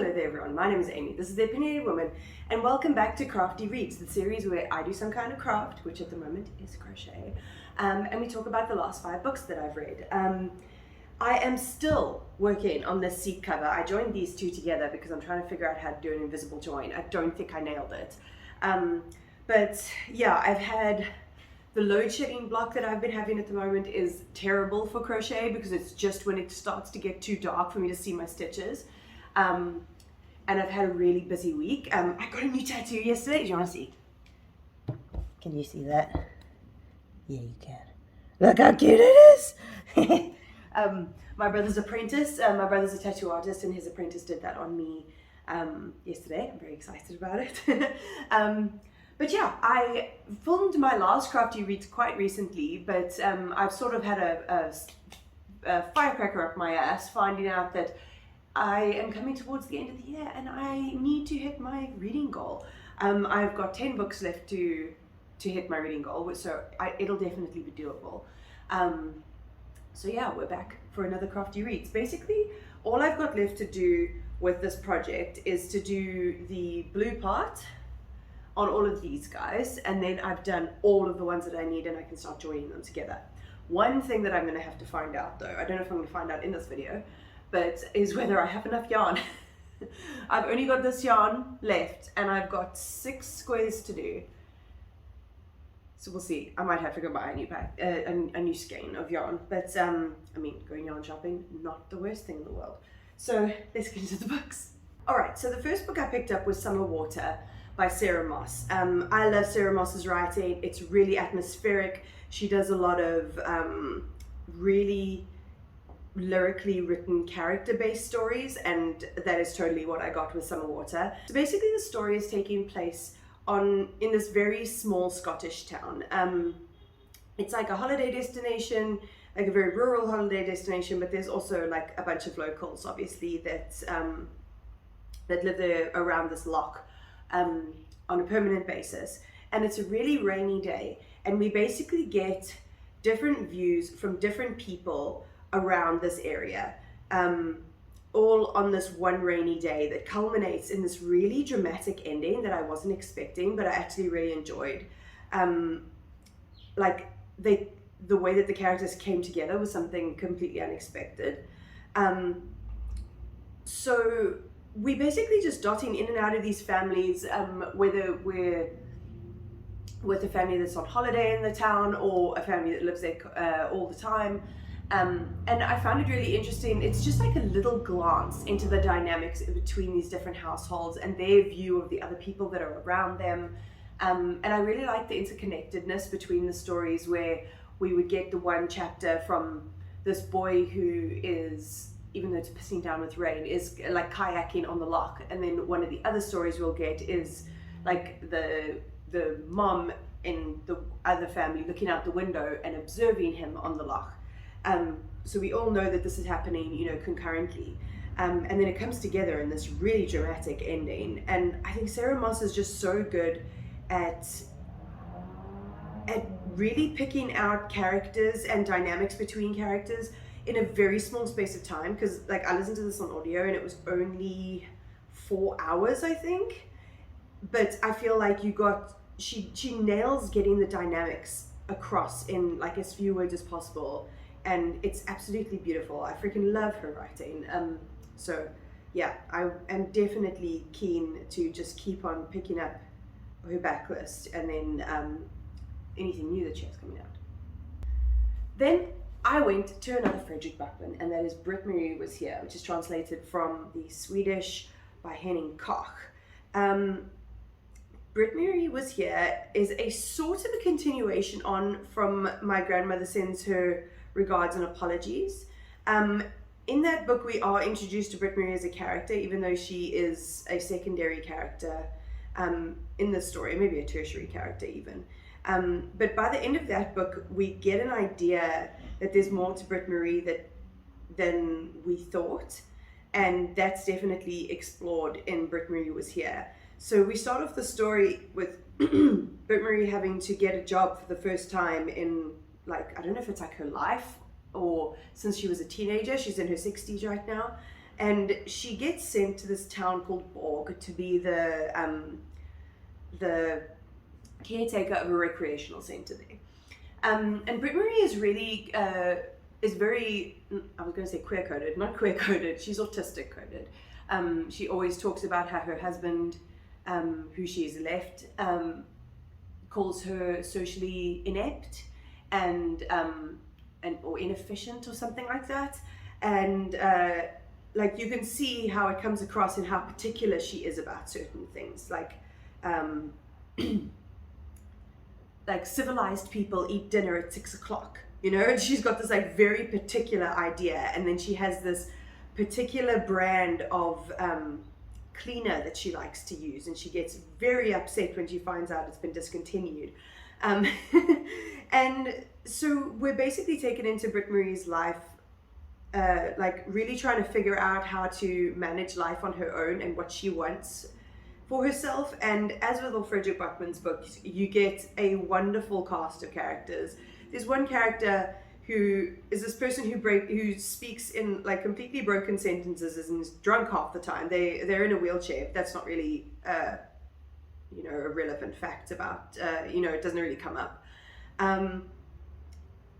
Hello there everyone, my name is Amy, this is The Opinionated Woman, and welcome back to Crafty Reads, the series where I do some kind of craft, which at the moment is crochet, and we talk about the last 5 books that I've read. I am still working on this seat cover. I joined these two together because I'm trying to figure out how to do an invisible join. I don't think I nailed it. But yeah, I've had the load shedding block that I've been having at the moment is terrible for crochet because it's just when it starts to get too dark for me to see my stitches. And I've had a really busy week. I got a new tattoo yesterday. Do you want to see? Can you see that? Yeah, you can. Look how cute it is! My brother's apprentice, my brother's a tattoo artist, and his apprentice did that on me yesterday. I'm very excited about it. But yeah, I filmed my last Crafty Reads quite recently, but I've sort of had a firecracker up my ass finding out that I am coming towards the end of the year and I need to hit my reading goal. I've got 10 books left to hit my reading goal, so it'll definitely be doable. So yeah, we're back for another Crafty Reads. Basically, all I've got left to do with this project is to do the blue part on all of these guys, and then I've done all of the ones that I need and I can start joining them together. One thing that I'm going to have to find out though, I don't know if I'm going to find out in this video, but is whether I have enough yarn. I've only got this yarn left and I've got 6 squares to do. So we'll see. I might have to go buy a new pack, a new skein of yarn. But I mean, going yarn shopping, not the worst thing in the world. So let's get into the books. All right, so the first book I picked up was Summer Water by Sarah Moss. I love Sarah Moss's writing. It's really atmospheric. She does a lot of really lyrically written character-based stories, and that is totally what I got with Summer Water. So basically the story is taking place in this very small Scottish town. It's like a holiday destination, like a very rural holiday destination, but there's also like a bunch of locals obviously that live there around this loch on a permanent basis. And it's a really rainy day, and we basically get different views from different people around this area, all on this one rainy day that culminates in this really dramatic ending that I wasn't expecting, but I actually really enjoyed. Like the way that the characters came together was something completely unexpected. So we basically just dotting in and out of these families, whether we're with a family that's on holiday in the town or a family that lives there all the time. And I found it really interesting. It's just like a little glance into the dynamics between these different households and their view of the other people that are around them. And I really like the interconnectedness between the stories, where we would get the one chapter from this boy who is, even though it's pissing down with rain, is like kayaking on the loch. And then one of the other stories we'll get is like the mom in the other family looking out the window and observing him on the loch. So we all know that this is happening, you know, concurrently. And then it comes together in this really dramatic ending. And I think Sarah Moss is just so good at really picking out characters and dynamics between characters in a very small space of time. Because like I listened to this on audio and it was only 4 hours, I think. But I feel like she nails getting the dynamics across in like as few words as possible. And it's absolutely beautiful. I freaking love her writing. So yeah, I am definitely keen to just keep on picking up her backlist and then anything new that she has coming out. Then I went to another Frederick Backman, and that is Britt Marie Was Here, which is translated from the Swedish by Henning Koch. Britt Marie Was Here is a sort of a continuation on from My Grandmother Sends Her Regards and Apologies. In that book we are introduced to Britt Marie as a character, even though she is a secondary character in the story, maybe a tertiary character even. But by the end of that book we get an idea that there's more to Britt Marie than we thought, and that's definitely explored in Britt Marie Was Here. So we start off the story with Britt Marie having to get a job for the first time in, like, I don't know if it's like her life or since she was a teenager. She's in her 60s right now, and she gets sent to this town called Borg to be the caretaker of a recreational center there. And Britt Marie is really is very, I was going to say queer coded, not queer coded. She's autistic coded. She always talks about how her husband, who she's left, calls her socially inept and or inefficient or something like that. And like you can see how it comes across in how particular she is about certain things, like like civilized people eat dinner at 6 o'clock, you know, and she's got this like very particular idea, and then she has this particular brand of cleaner that she likes to use, and she gets very upset when she finds out it's been discontinued. And so we're basically taken into Britt Marie's life, like really trying to figure out how to manage life on her own and what she wants for herself. And as with all Frederick Buckman's books, you get a wonderful cast of characters. There's one character who is this person who speaks in like completely broken sentences and is drunk half the time. They're in a wheelchair. That's not really you know, a relevant fact about you know, it doesn't really come up.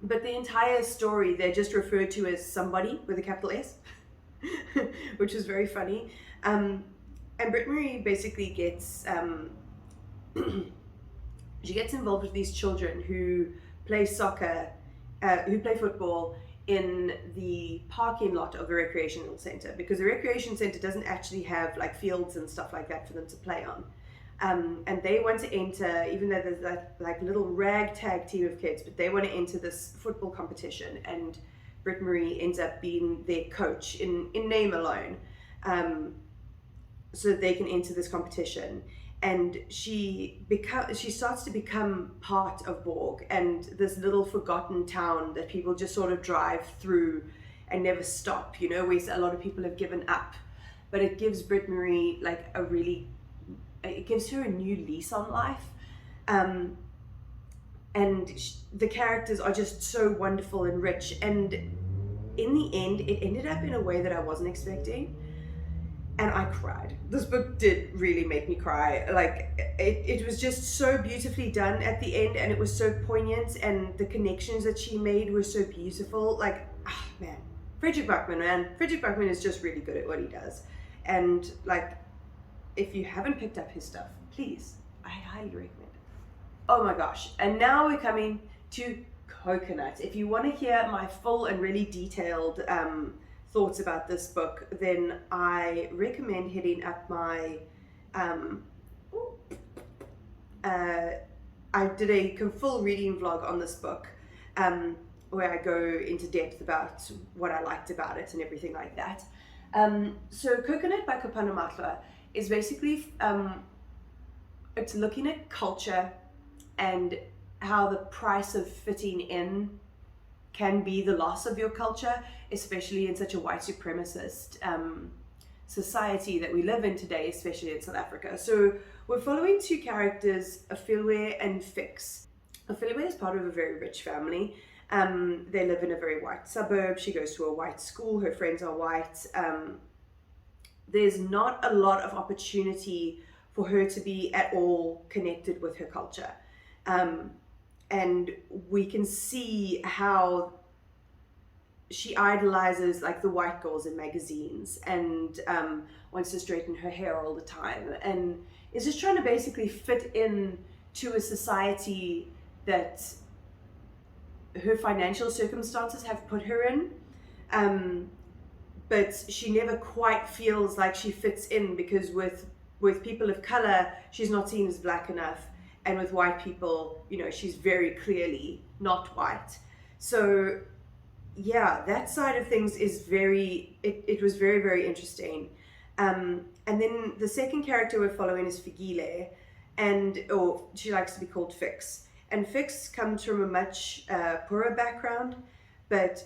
But the entire story, they're just referred to as somebody with a capital S, which is very funny. And Britt Marie basically gets she gets involved with these children who play soccer, who play football in the parking lot of the recreational center, because the recreation center doesn't actually have like fields and stuff like that for them to play on. And they want to enter, even though there's that like little ragtag team of kids, but they want to enter this football competition, and Britt Marie ends up being their coach in name alone, so that they can enter this competition. And she starts to become part of Borg, and this little forgotten town that people just sort of drive through and never stop, you know, where a lot of people have given up. But it gives Britt Marie like it gives her a new lease on life. And the characters are just so wonderful and rich. And in the end, it ended up in a way that I wasn't expecting. And I cried. This book did really make me cry. Like, it was just so beautifully done at the end, and it was so poignant, and the connections that she made were so beautiful. Like, man, Frederick Buckman is just really good at what he does. And like, if you haven't picked up his stuff, please, I highly recommend it. Oh my gosh. And now we're coming to Coconut. If you want to hear my full and really detailed thoughts about this book, then I recommend hitting up my I did a full reading vlog on this book, where I go into depth about what I liked about it and everything like that. So Coconut by Kopana Matla is basically it's looking at culture and how the price of fitting in can be the loss of your culture, especially in such a white supremacist society that we live in today, especially in South Africa. So we're following two characters, Afilwe and Fix. Afilwe is part of a very rich family. They live in a very white suburb. She goes to a white school. Her friends are white. There's not a lot of opportunity for her to be at all connected with her culture. And we can see how she idolizes like the white girls in magazines, and wants to straighten her hair all the time, and is just trying to basically fit in to a society that her financial circumstances have put her in. But she never quite feels like she fits in, because with people of color, she's not seen as black enough. And with white people, you know, she's very clearly not white. So yeah, that side of things is it was very, very interesting. And then the second character we're following is Figile, or she likes to be called Fix. And Fix comes from a much poorer background, but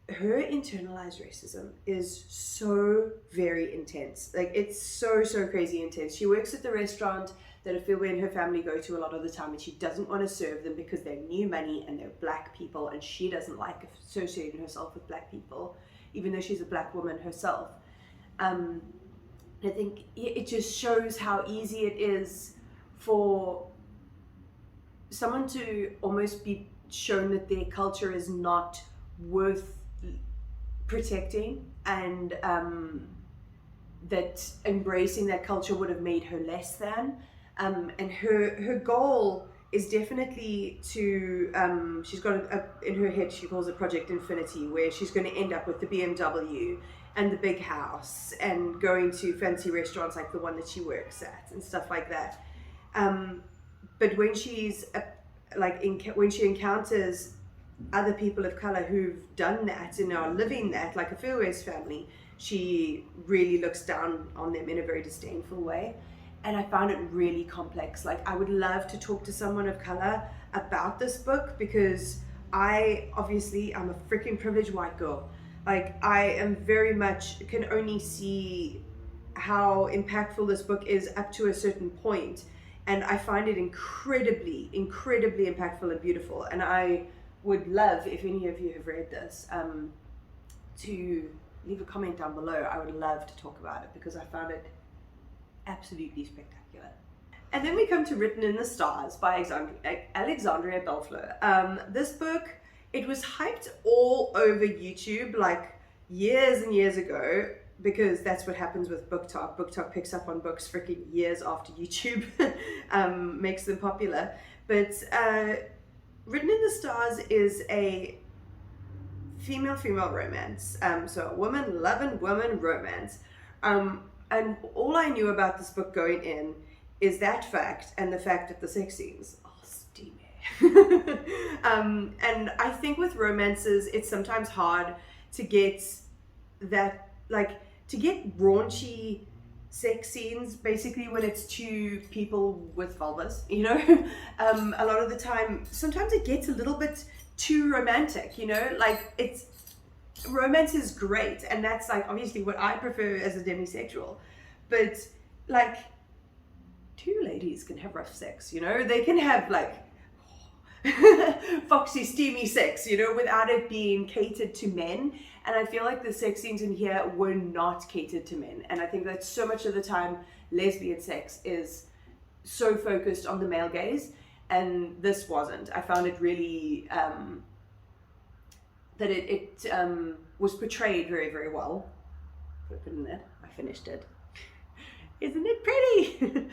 her internalized racism is so very intense. Like, it's so crazy intense. She works at the restaurant that Afilwe and her family go to a lot of the time, and she doesn't want to serve them because they're new money and they're black people, and she doesn't like associating herself with black people, even though she's a black woman herself. I think it just shows how easy it is for someone to almost be shown that their culture is not worth protecting, and that embracing that culture would have made her less than. And her goal is definitely to, she's got in her head, she calls it Project Infinity, where she's going to end up with the BMW and the big house and going to fancy restaurants like the one that she works at and stuff like that. But when she's when she encounters other people of color who've done that and are living that, like a Fairways family, she really looks down on them in a very disdainful way. And I found it really complex. Like, I would love to talk to someone of color about this book, because I'm a freaking privileged white girl. Like, I am very much, can only see how impactful this book is up to a certain point. And I find it incredibly, incredibly impactful and beautiful. And I would love, if any of you have read this, to leave a comment down below. I would love to talk about it, because I found it absolutely spectacular. And then we come to Written in the Stars by Alexandria Bellfleur. This book, it was hyped all over YouTube like years and years ago, because that's what happens with BookTok. BookTok picks up on books freaking years after YouTube makes them popular. But Written in the Stars is a female romance. So a woman-loving woman romance. And all I knew about this book going in is that fact, and the fact that the sex scenes are steamy. And I think with romances, it's sometimes hard to get that, like, to get raunchy sex scenes, basically, when it's two people with vulvas, you know? A lot of the time, sometimes it gets a little bit too romantic, you know? Like, romance is great, and that's like obviously what I prefer as a demisexual, but like, two ladies can have rough sex, you know? They can have like foxy, steamy sex, you know, without it being catered to men. And I feel like the sex scenes in here were not catered to men. And I think that so much of the time lesbian sex is so focused on the male gaze, and this wasn't. I found it really that it was portrayed very, very well. Put it in there. I finished it. Isn't it pretty?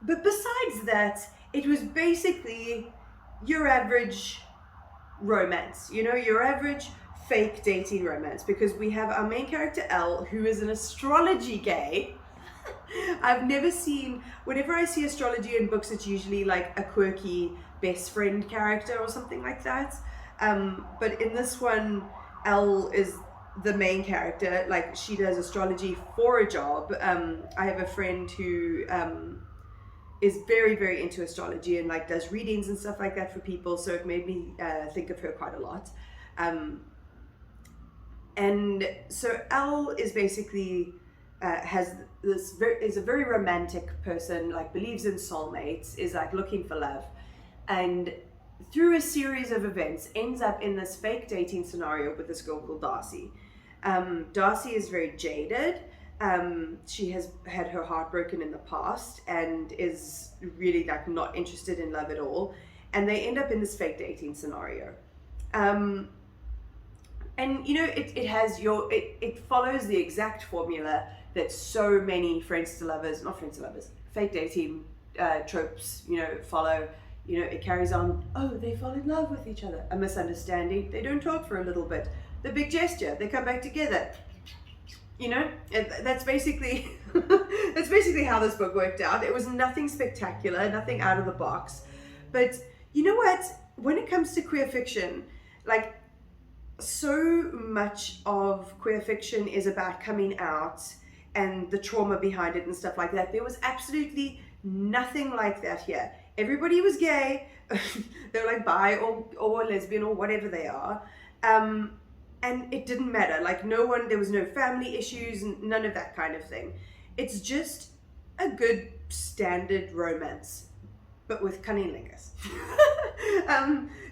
But besides that, it was basically your average romance, you know, your average fake dating romance, because we have our main character Elle, who is an astrology gay. I've never seen, whenever I see astrology in books, it's usually like a quirky best friend character or something like that. But in this one, Elle is the main character. Like, she does astrology for a job. I have a friend who is very, very into astrology and like does readings and stuff like that for people. So it made me think of her quite a lot. And so Elle is basically is a very romantic person, like believes in soulmates, is like looking for love, and through a series of events ends up in this fake dating scenario with this girl called Darcy. Darcy is very jaded. She has had her heart broken in the past and is really like not interested in love at all, and they end up in this fake dating scenario. And you know, it follows the exact formula that so many fake dating tropes, you know, follow. You know, it carries on. Oh, they fall in love with each other. A misunderstanding. They don't talk for a little bit. The big gesture. They come back together. You know, that's basically that's basically how this book worked out. It was nothing spectacular, nothing out of the box. But you know what? When it comes to queer fiction, like, so much of queer fiction is about coming out and the trauma behind it and stuff like that. There was absolutely nothing like that here. Everybody was gay. They were like bi or lesbian or whatever they are. And it didn't matter. Like, there was no family issues, none of that kind of thing. It's just a good standard romance, but with cunnilingus.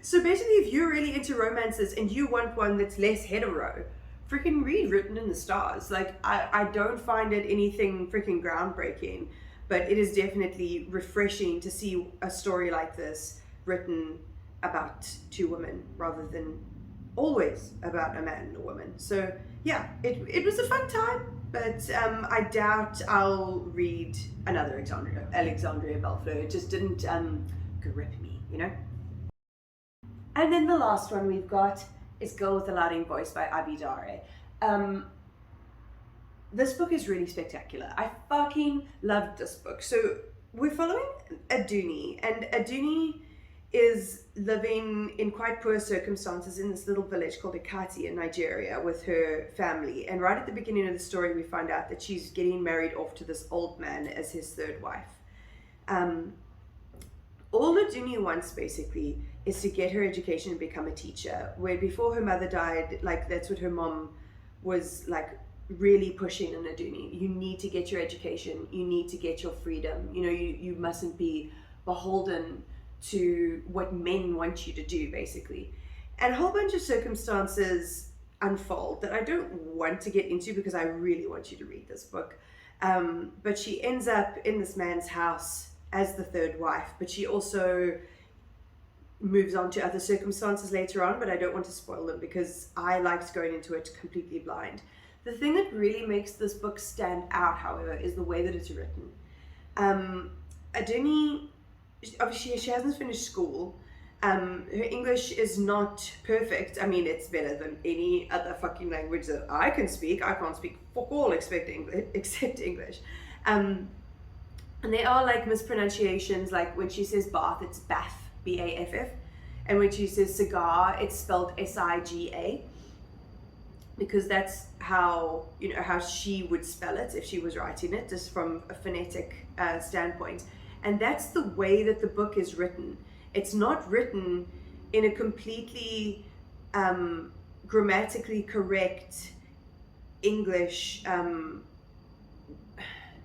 So basically, if you're really into romances and you want one that's less hetero, freaking read Written in the Stars. Like, I don't find it anything freaking groundbreaking, but it is definitely refreshing to see a story like this written about two women rather than always about a man and a woman. So yeah, it was a fun time, but I doubt I'll read another Alexandria Bellefleur. It just didn't grip me, you know? And then the last one we've got is Girl with a Louding Voice by Abi Dare. This book is really spectacular. I fucking loved this book. So we're following Aduni, and Aduni is living in quite poor circumstances in this little village called Ekati in Nigeria with her family. And right at the beginning of the story, we find out that she's getting married off to this old man as his third wife. All Aduni wants basically is to get her education and become a teacher, where before her mother died, like that's what her mom was like really pushing on Aduni. You need to get your education, you need to get your freedom, you know, you mustn't be beholden to what men want you to do, basically. And a whole bunch of circumstances unfold that I don't want to get into because I really want you to read this book. But she ends up in this man's house as the third wife, but she also moves on to other circumstances later on, but I don't want to spoil them because I liked going into it completely blind. The thing that really makes this book stand out, however, is the way that it's written. Aduni, obviously she hasn't finished school. Her English is not perfect. I mean, it's better than any other fucking language that I can speak. I can't speak fuck all except English. And there are like mispronunciations, like when she says bath, it's bath, B-A-F-F. And when she says cigar, it's spelled S-I-G-A. Because that's how, you know, how she would spell it if she was writing it, just from a phonetic standpoint. And that's the way that the book is written. It's not written in a completely grammatically correct English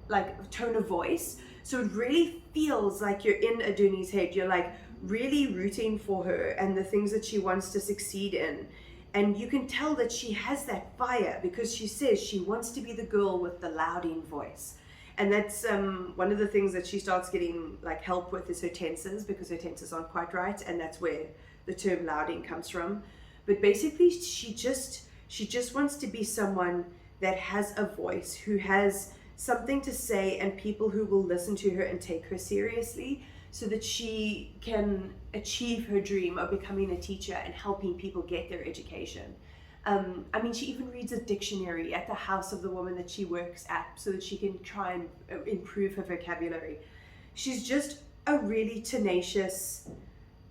like tone of voice. So it really feels like you're in Aduni's head. You're like really rooting for her and the things that she wants to succeed in. And you can tell that she has that fire because she says she wants to be the girl with the louding voice. And that's one of the things that she starts getting like help with is her tenses, because her tenses aren't quite right, and that's where the term louding comes from. But basically she just wants to be someone that has a voice, who has something to say, and people who will listen to her and take her seriously, so that she can achieve her dream of becoming a teacher and helping people get their education. I mean, she even reads a dictionary at the house of the woman that she works at so that she can try and improve her vocabulary. She's just a really tenacious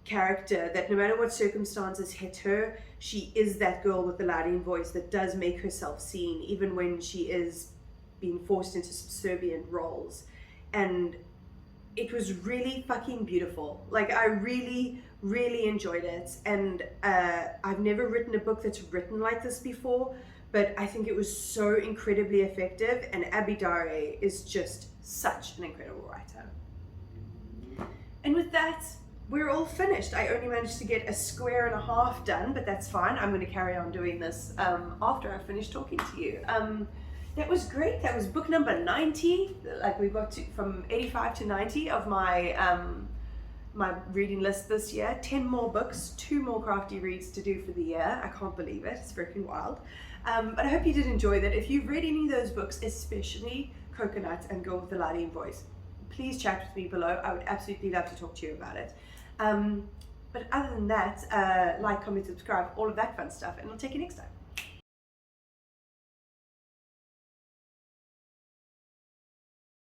character that no matter what circumstances hit her, she is that girl with the louding voice that does make herself seen, even when she is being forced into subservient roles. And it was really fucking beautiful. Like, I really enjoyed it. And I've never written a book that's written like this before, but I think it was so incredibly effective, and Abi Dare is just such an incredible writer. And with that, we're all finished. I only managed to get a square and a half done, but that's fine. I'm going to carry on doing this after I finish talking to you. That was great. That was book number 90. Like, we got from 85 to 90 of my my reading list this year. 10 more books, 2 more crafty reads to do for the year. I can't believe it. It's freaking wild. But I hope you did enjoy that. If you've read any of those books, especially Coconut and Girl with the Louding Voice, please chat with me below. I would absolutely love to talk to you about it. But other than that, like, comment, subscribe, all of that fun stuff, and I'll take you next time.